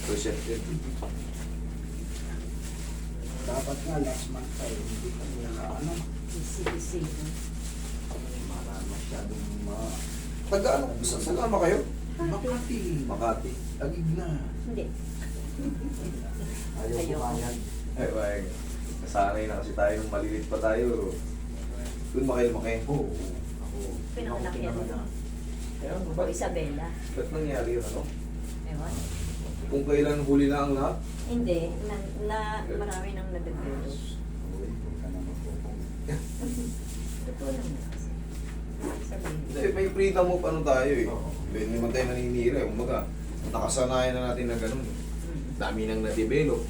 Receptive. Dapat nga last month tayo, hindi pa nila ano, Easy. masyadong Taga ano? Saan naman kayo? Makati. Makati. Tagig na. Hindi. Ayaw Ayaw. kumayag. Ay, wag. Nasanay na kasi tayo nung malilit pa tayo. Doon ba kayo lumaki? Oo. Ako. Pinanganak yan. Kaya ano O ba? Isabela. Ba't nangyari yun, ano? Ewan. Kung kailan huli na ang lahat? Hindi. Marami nang nag-develop. Uy, huwag ka na magpupong. Totoo lang na kasi. Sabihin. Hindi, may freedom of ano tayo eh. Oo. Hindi naman tayo naninira eh. Kumbaga, nakasanayan na natin na ganun. Dami nang na-develop.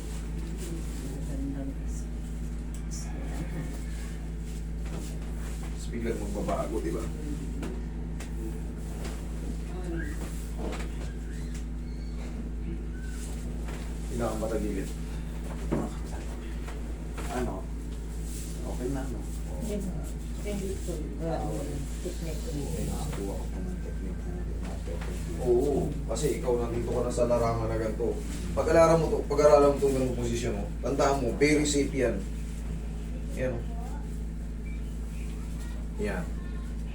Tapos biglang magbabago, di ba? Kailangan matagilid. Ano? Okay na, no? Nakuha ko pa ng technique na Oo, kasi ikaw nandito ka na sa larangan na ganito. Pag-aralan mo itong ganung posisyon mo, tandaan mo, very safe yan. Yan o. Yan.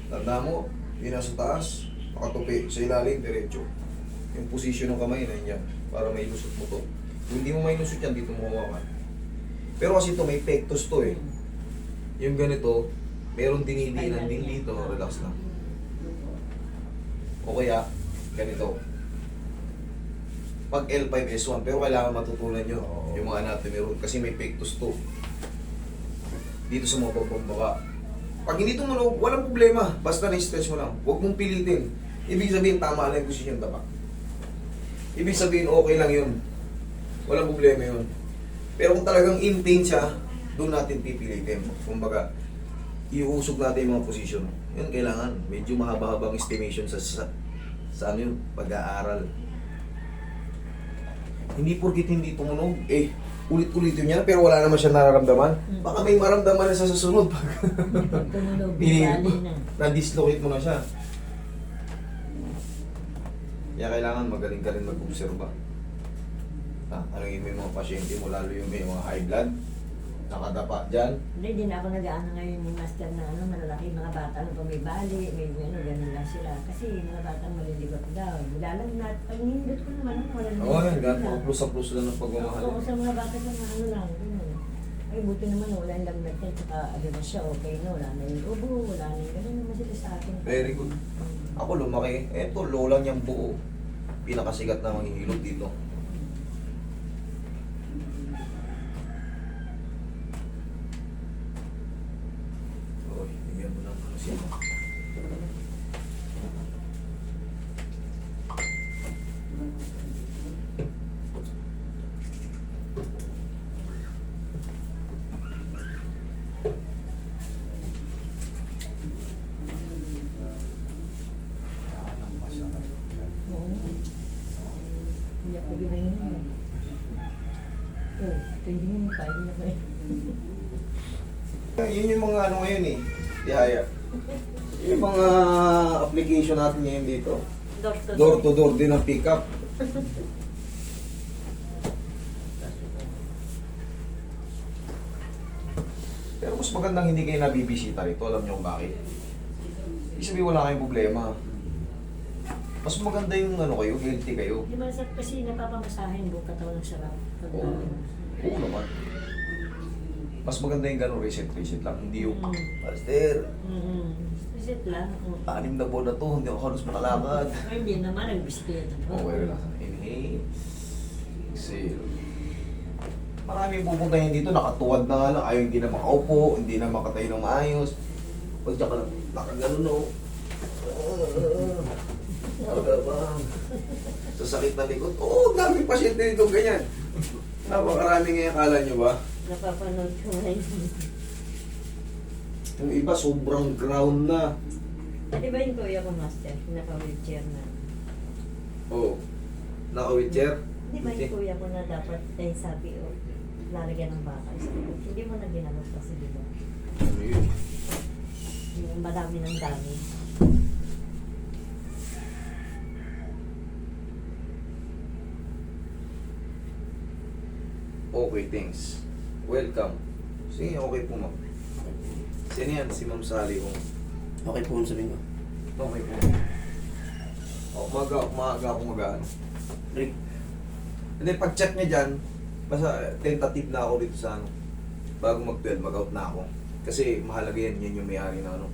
Tandaan mo, yun nasa taas, nakatupi, sa ilalim, diretso. Yung posisyon ng kamay na yan, para may lusot mo to. Kung hindi mo may lusot yan, dito mo hawakan. Pero kasi ito, may pectus to eh. Yung ganito, meron dinidinan din dito, relax lang. O kaya, ganito. Pag L5S1, pero kailangan matutunan nyo yung mga anatomy rule kasi may pectus to. Dito sa mga pagbaba. Pag hindi tumunog, walang problema. Basta na-stretch mo lang. Huwag mong pilitin. Ibig sabihin, tama lang yung posisyon tapak. Ibig sabihin, okay lang yun. Walang problema yun. Pero kung talagang in pain siya, doon natin pipilitin. Kumbaga, iusog natin yung mga posisyon. Yun kailangan. Medyo mahaba-habang estimation sa ano yun, pag-aaral. Hindi porkit hindi tumunog, ulit-ulitin niya, pero wala naman siya nararamdaman. Baka may maramdaman na sa susunod. Tumunog, bali na. Na-dislocate mo na siya. Kaya kailangan magaling ka rin mag-obserba. Ano yung may mga pasyente mo, lalo yung may mga high blood, nakadapa dyan. Hindi na ako nag-aano ngayon ni Master na malalaki mga bata na pumibali, may ganun lang sila. Kasi mga bata maliligot daw. Lalagnat, pag nindot ko naman, wala naman. Oo, yan. Plus-plus lang ng pagmamahal. Oo, sa mga bata na ano lang, ganun. Ay, buti naman wala yung lagnat yan, tsaka ano na siya, okay no, wala na yung ubo, wala na yung ganun naman sila sa akin. Very good. Ako lumaki, eto, lola niyang buo. Pinakasigat na manghihilot dito. Oy, bigyan mo ng ano siya. Oo. Hindi ako ginayin yun. Oo, hindi mo tayo na kayo. Yun yung mga ano ngayon eh. Tihaya. Yung mga application natin ngayon dito. Door to door din ang pick up. Pero mas magandang hindi kayo nabibisita rito. Alam niyo kung bakit? Ibig sabihin wala kayong problema. Mas maganda yung ano kayo, healthy kayo. Di ba kasi napapamasahin buong katawan ng sarap. Oo. Oo naman. Mas maganda yung gano'n reset lang. Hindi yung, Master, Reset lang. 6 na buwan na to, hindi ako halos makalakad. Ay, hindi naman, nag-bisikleta. Okay, relax. Inhale. Exhale. Maraming pupuntahin dito, nakatuwad na nga lang, ayaw hindi na makaupo, hindi na makatayo ng maayos. Pag ka lang, nakagano no. Sa sakit na likod, daming pasyente dito ganyan. Napakarami ngayon, akala nyo ba? Napapanood ko ngayon. Yung iba, sobrang ground na. Di ba yung kuya ko, Master? Naka-wheelchair na. Oo. Naka-wheelchair? Di ba yung kuya ko na dapat, sabi, lalagyan ng bakal sa likod. Hindi mo na ginamot kasi, di ba? Ano yun? Yung madami ng dami. Okay, thanks. Welcome. Sige, okay po ma'am. Sino yan? Si Ma'am Sally ko. Okay po, sabihin ko. Okay po. Maaga ako mag-ano. Rick, Hindi, pag-check niya dyan, basta tentative na ako dito sa ano. Bago mag-12, mag-out na ako. Kasi mahalaga yan, yan yung may-ari na ano.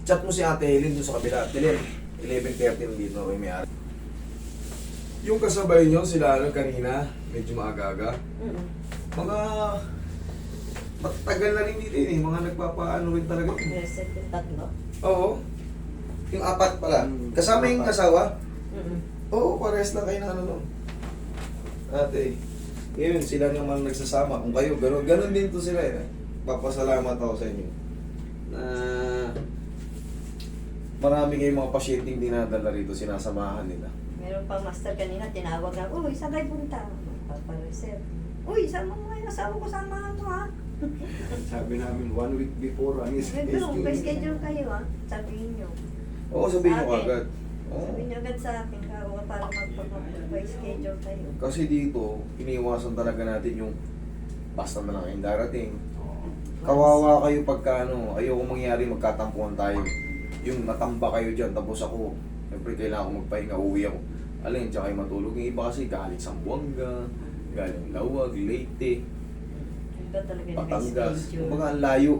Chat mo si Ate Helen doon sa kabila. Helen, 11:30 na dito may may-ari. Yung kasabay nyo, sila ano kanina, medyo maaga-aga. Mga matagal na rin dito yun eh. Mga nagpapaano rin talaga. Reset yung tatlo. Oo. Yung apat pala. Kasama yung asawa? Oo, pares lang kayo ng ano nun. Ate, yun, sila naman nagsasama. Kung kayo, ganun din to sila eh. Papasalamat ako sa inyo. Na marami kayong mga pasyenteng dinadala rito, sinasamahan nila. Meron pa master kanina, tinawag na, uy, saan kayo punta? Magpapareset. Uy, sama mo ngayon, asawa ko, samahan mo ha. Sabi namin 1 week before ang Pero, pa-schedule kayo ha, sabihin nyo. Oo, sabihin nyo Sa akin. agad. Oo. Sabihin nyo agad sa akin, kako para magpa-schedule kayo. Kasi dito, iniiwasan talaga natin yung basta na lang kayong darating. Kawawa kayo pagka ano, ayoko mangyari magkatampuhan tayo. Yung natamba kayo dyan, tapos ako, siyempre kailangan ko magpahinga, uwi ako. Alin, tsaka kayo matulog. Yung iba kasi galing Sambuanga, galing Lawag, Leyte, Iba talaga Batangas. nag-schedule. Kumbaga ang layo.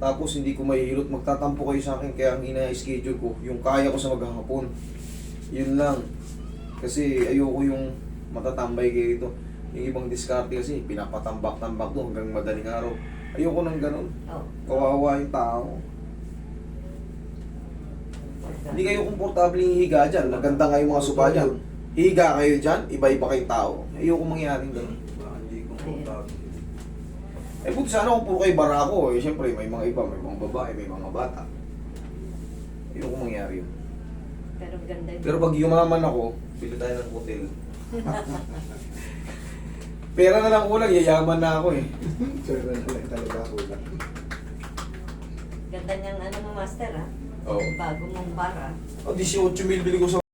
Tapos hindi ko mahihilot, magtatampo kayo sa akin, kaya ang ina-schedule ko, yung kaya ko sa maghapon. Yun lang. Kasi ayoko yung matatambay kayo dito. Yung ibang diskarte kasi, pinapatambak-tambak doon hanggang madaling araw. Ayoko nang ganun. Oh. Kawawa yung tao. Hindi kayo komportable yung higa dyan. Maganda nga yung mga suba dyan. Higa kayo dyan, iba-iba kayong tao. Ayoko mangyaring ganun. Hindi komportable. Eh, buti sana kung puro kayo barako. Eh, siyempre, may mga iba, may mga babae, may mga bata. Ayoko mangyari yun. Pero ganda yun. Pero pag yumaman ako, bili tayo ng hotel. Pera na lang kulang, yayaman na ako eh. Pero na lang talaga ako lang. Ganda niyang ano mo master ha. Oo. Bago mong bara. O, 18 mil bili ko sa